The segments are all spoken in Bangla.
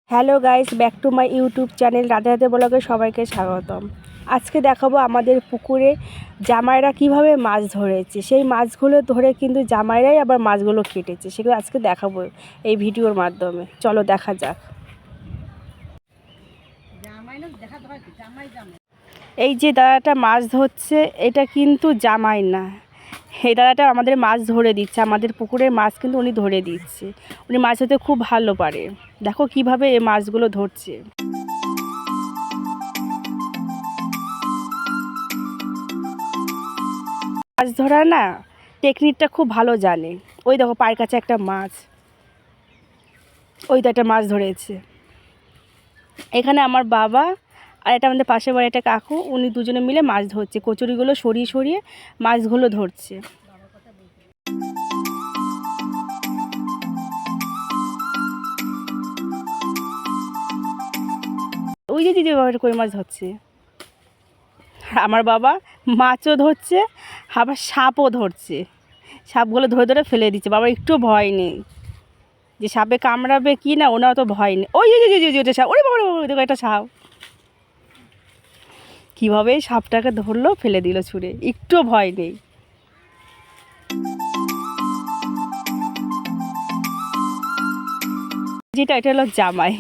Hello guys, back to my YouTube channel Radhe Radhe ব্লগে সবাইকে স্বাগতম। আজকে দেখাবো আমাদের পুকুরে জামাইরা কিভাবে মাছ ধরেছে। সেই মাছগুলো ধরে কিন্তু জামাইরাই আবার মাছগুলো কেটেছে, সেগুলো আজকে দেখাবো এই ভিডিওর মাধ্যমে। চলো দেখা যাক। এই যে দাদাটা মাছ ধরছে, এটা কিন্তু জামাই না, এই দাদাটা আমাদের মাছ ধরে দিচ্ছে। আমাদের পুকুরের মাছ কিন্তু উনি ধরে দিচ্ছে। উনি মাছ ধরতে খুব ভালো পারে। দেখো কিভাবে এই মাছগুলো ধরছে। মাছ ধরা না টেকনিকটা খুব ভালো জানে। ওই দেখো পায়ের কাছে একটা মাছ, ওই তো একটা মাছ ধরেছে। এখানে আমার বাবা আর এটা আমাদের পাশের বাড়ি একটা কাকু, উনি দুজনে মিলে মাছ ধরছে। কচুরিগুলো সরিয়ে সরিয়ে মাছগুলো ধরছে। ওই যে দিদি বাবা কই মাছ ধরছে। আমার বাবা মাছও ধরছে, আবার সাপও ধরছে। সাপগুলো ধরে ধরে ফেলে দিচ্ছে। বাবার একটু ভয় নেই যে সাপে কামড়াবে কি না, ওনার তো ভয় নেই। ওই যে ওটা সাপ, ওরে বাবা দেখো একটা সাপ। কীভাবে সাপটাকে ধরলো, ফেলে দিল ছুঁড়ে, একটু ভয় নেই। যেটা এটা হলো জামাই।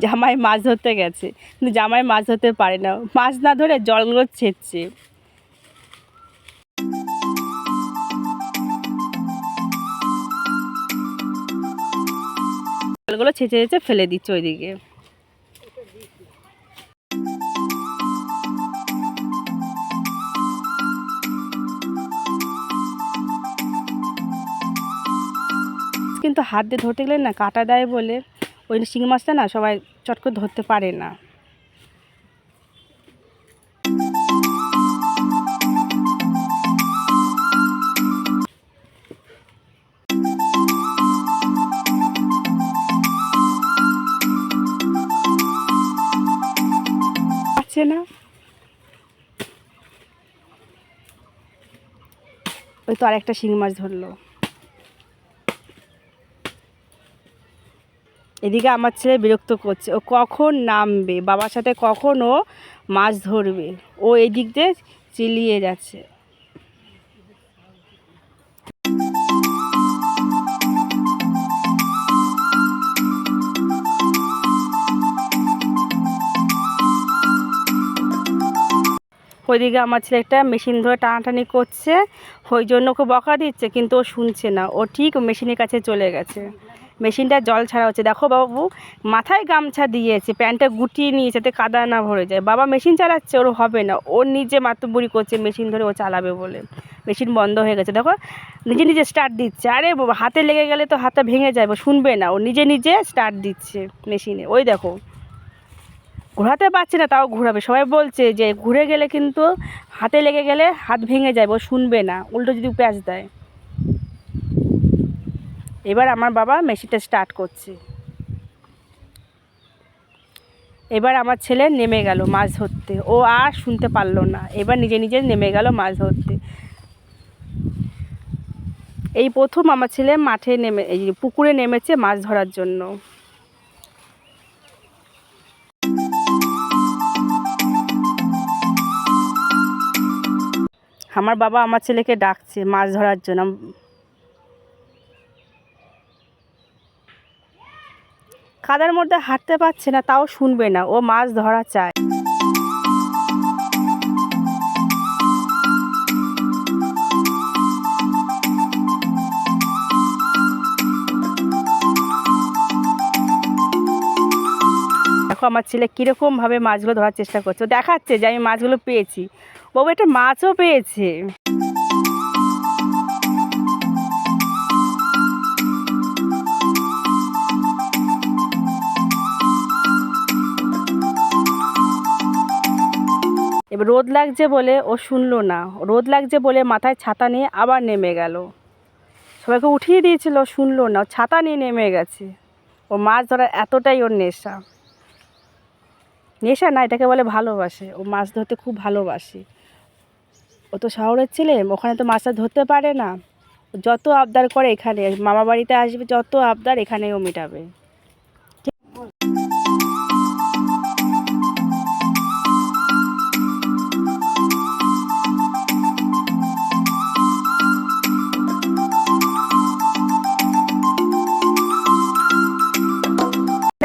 জামাই মাছ ধরতে গেছে, কিন্তু জামাই মাছ ধরতে পারে না, মাছ না ধরে জলগুলো ছেঁচছে। জলগুলো ছেঁচে ছেঁচে ফেলে দিচ্ছে ওইদিকে। কিন্তু হাত দিয়ে ধরতে গেলে না কাটা দেয় বলে ওই শিঙি মাছটা না সবাই চট করে ধরতে পারে না। আছে না, ওই তো আরেকটা শিঙি মাছ ধরলো। এদিকে আমার ছেলে বিরক্ত করছে, ও কখন নামবে, বাবার সাথে কখন ও মাছ ধরবে, ও এদিক দিয়ে চিলিয়ে যাচ্ছে। ওইদিকে আমার ছেলে একটা মেশিন ধরে টানাটানি করছে, ওই জন্য ওকে বকা দিচ্ছে, কিন্তু ও শুনছে না। ও ঠিক মেশিনের কাছে চলে গেছে। মেশিনটা জল ছাড়া হচ্ছে। দেখো বাবু মাথায় গামছা দিয়েছে, প্যান্টটা গুটিয়ে নিয়েছে যাতে কাদা না ভরে যায়। বাবা মেশিন চালাচ্ছে, ওর হবে না, ওর নিজে মাতব্বরি করছে মেশিন ধরে ও চালাবে বলে। মেশিন বন্ধ হয়ে গেছে, দেখো নিজে নিজে স্টার্ট দিচ্ছে। আরে বাবা হাতে লেগে গেলে তো হাতটা ভেঙে যাবে, শুনবে না, ও নিজে নিজে স্টার্ট দিচ্ছে মেশিনে। ওই দেখো ঘোরাতে পারছে না, তাও ঘোরাবে। সবাই বলছে যে ঘুরে গেলে কিন্তু হাতে লেগে গেলে হাত ভেঙে যাবে, ও শুনবে না, উল্টো যদি প্যাঁচ দেয়। এবার আমার বাবা মেশিনটা স্টার্ট করছে। এবার আমার ছেলে নেমে গেল মাছ ধরতে, ও আর শুনতে পারলো না, এবার নিজে নিজে নেমে গেল মাছ ধরতে। এই প্রথম আমার ছেলে মাঠে নেমে, এই পুকুরে নেমেছে মাছ ধরার জন্য। আমার বাবা আমার ছেলেকে ডাকছে মাছ ধরার জন্য। কাদার মধ্যে হাঁটতে পারছে না, তাও শুনবে না, ও মাছ ধরা চায়। দেখো আমার ছেলে কীরকমভাবে মাছগুলো ধরার চেষ্টা করছে। ও দেখাচ্ছে যে আমি মাছগুলো পেয়েছি। বাবু একটা মাছও পেয়েছে। এবার রোদ লাগছে বলে ও শুনলো না, রোদ লাগছে বলে মাথায় ছাতা নিয়ে আবার নেমে গেল। সবাইকে উঠিয়ে দিয়েছিল, শুনলো না, ও ছাতা নিয়ে নেমে গেছে। ও মাছ ধরার এতটাই ওর নেশা। নেশা না, এটাকে বলে ভালোবাসে। ও মাছ ধরতে খুব ভালোবাসে। ও তো শহরের ছেলে, ওখানে তো মাছটা ধরতে পারে না। যত আবদার করে এখানে মামা বাড়িতে আসবে, যত আবদার এখানেও মেটাবে।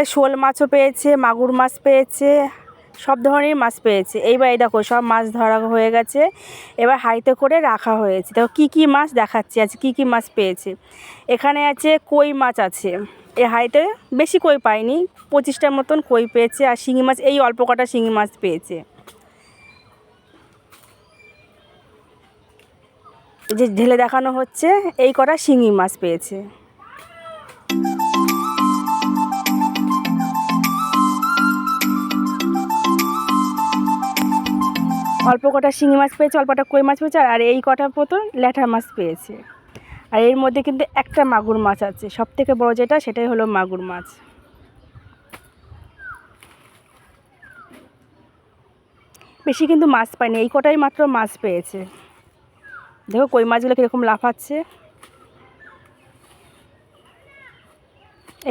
শোল মাছও পেয়েছে, মাগুর মাছ পেয়েছে, সব ধরনের মাছ পেয়েছে। এইবার এই দেখো সব মাছ ধরা হয়ে গেছে, এবার হাঁড়িতে করে রাখা হয়েছে। দেখো কী কী মাছ দেখাচ্ছি, আজ কী কী মাছ পেয়েছে। এখানে আছে কই মাছ আছে, এই হাঁড়িতে বেশি কই পাইনি, 25টার মতন কই পেয়েছে। আর শিঙি মাছ এই অল্প কটা শিঙি মাছ পেয়েছে, যে ঢেলে দেখানো হচ্ছে এই কটা শিঙি মাছ পেয়েছে। অল্প কটা শিঙি মাছ পেয়েছে, অল্পটা কই মাছ পেয়েছে, আর এই কটা মতন ল্যাঠা মাছ পেয়েছে। আর এর মধ্যে কিন্তু একটা মাগুর মাছ আছে, সব থেকে বড় যেটা সেটাই হলো মাগুর মাছ। বেশি কিন্তু মাছ পায়নি, এই কটাই মাত্র মাছ পেয়েছে। দেখো কই মাছগুলো কীরকম লাফাচ্ছে।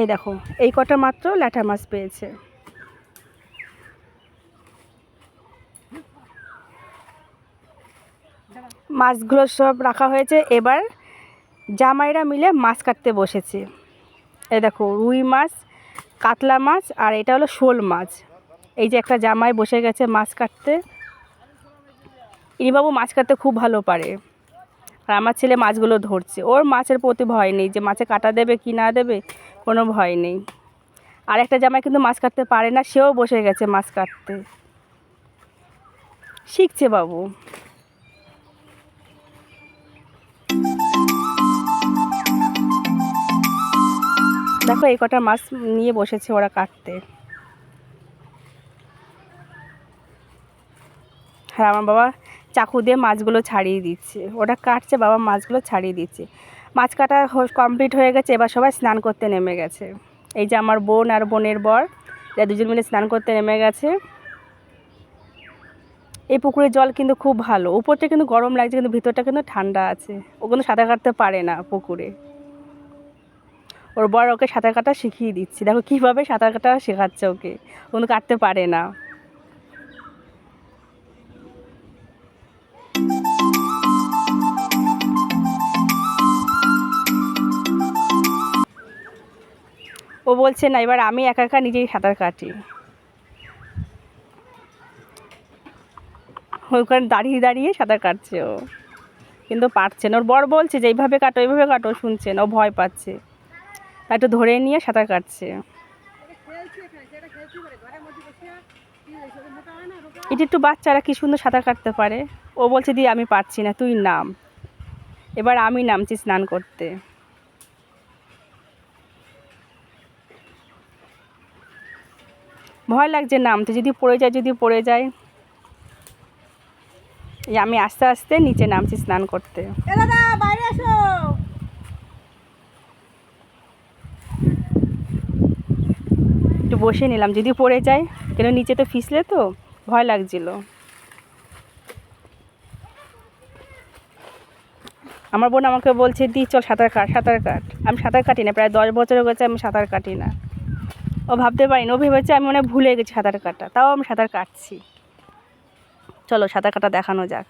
এই দেখো এই কটা মাত্র ল্যাঠা মাছ পেয়েছে। মাছগুলো সব রাখা হয়েছে, এবার জামাইরা মিলে মাছ কাটতে বসেছে। এই দেখো রুই মাছ, কাতলা মাছ, আর এটা হলো শোল মাছ। এই যে একটা জামাই বসে গেছে মাছ কাটতে। ইনিবাবু মাছ কাটতে খুব ভালো পারে, আর আমার ছেলে মাছগুলো ধরছে। ওর মাছের প্রতি ভয় নেই, যে মাছে কাটা দেবে কি না দেবে, কোনো ভয় নেই। আর একটা জামাই কিন্তু মাছ কাটতে পারে না, সেও বসে গেছে মাছ কাটতে, শিখছে বাবু। দেখো এই কটা মাছ নিয়ে বসেছে ওরা কাটতে। আর আমার বাবা চাকু দিয়ে মাছগুলো ছাড়িয়ে দিচ্ছে, ওটা কাটছে, বাবা মাছগুলো ছাড়িয়ে দিচ্ছে। মাছ কাটা কমপ্লিট হয়ে গেছে, এবার সবাই স্নান করতে নেমে গেছে। এই যে আমার বোন আর বোনের বর, এরা দুজন মিলে স্নান করতে নেমে গেছে। এই পুকুরের জল কিন্তু খুব ভালো, উপরটা কিন্তু গরম লাগছে কিন্তু ভিতরটা কিন্তু ঠান্ডা আছে। ও কিন্তু সাঁতার কাটতে পারে না পুকুরে, ওর বর ওকে সাঁতার কাটা শিখিয়ে দিচ্ছি। দেখো কীভাবে সাঁতার কাটা শেখাচ্ছে ওকে, ও কিন্তু কাটতে পারে না। ও বলছে না এবার আমি একা একা নিজেই সাঁতার কাটি। ওখানে দাঁড়িয়ে দাঁড়িয়ে সাঁতার কাটছে ও, কিন্তু পারছে না। ওর বর বলছে যে এইভাবে কাটো এইভাবে কাটো, শুনছে না, ও ভয় পাচ্ছে, একটু ধরে নিয়ে সাঁতার কাটছে। এটা একটু বাচ্চারা কি সুন্দর সাঁতার কাটতে পারে। ও বলছে দি আমি পারছি না, তুই নাম। এবার আমি নামছি স্নান করতে। ভয় লাগছে নামতে, যদি পড়ে যায়, যদি পড়ে যায়। এই আমি আস্তে আস্তে নিচে নামছি স্নান করতে। বাইরে আসো, একটু বসে নিলাম, যদি পড়ে যায়, কেন নিচে তো ফিসলে তো ভয় লাগছিল। আমার বোন আমাকে বলছে দি চল সাঁতার কাট, সাঁতার কাট। আমি সাঁতার কাটি না, প্রায় 10 বছর হয়ে গেছে আমি সাঁতার কাটি না। ও ভাবতে পারিনি, ও ভেবেছে আমি মনে ভুলে গেছি সাঁতার কাটা, তাও আমি সাঁতার কাটছি। চলো সাঁতার কাটা দেখানো যাক।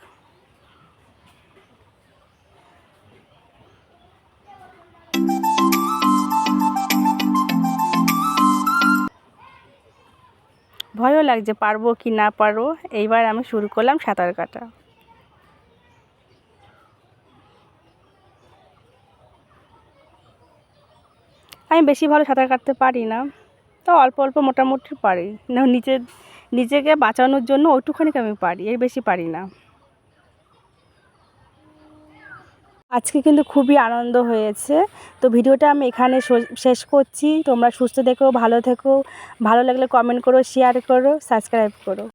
ভয়ও লাগছে পারবো কি না পারবো। এইবার আমি শুরু করলাম সাঁতার কাটা। আমি বেশি ভালো সাঁতার কাটতে পারি না, তো অল্প অল্প মোটামুটি পারি না, নিজেকে বাঁচানোর জন্য ওইটুখানি আমি পারি, এর বেশি পারি না। আজকে কিন্তু খুবই আনন্দ হয়েছে। তো ভিডিওটা আমি এখানে শেষ করছি। তোমরা সুস্থ থেকো, ভালো থেকো, ভালো লাগলে কমেন্ট করো, শেয়ার করো, সাবস্ক্রাইব করো।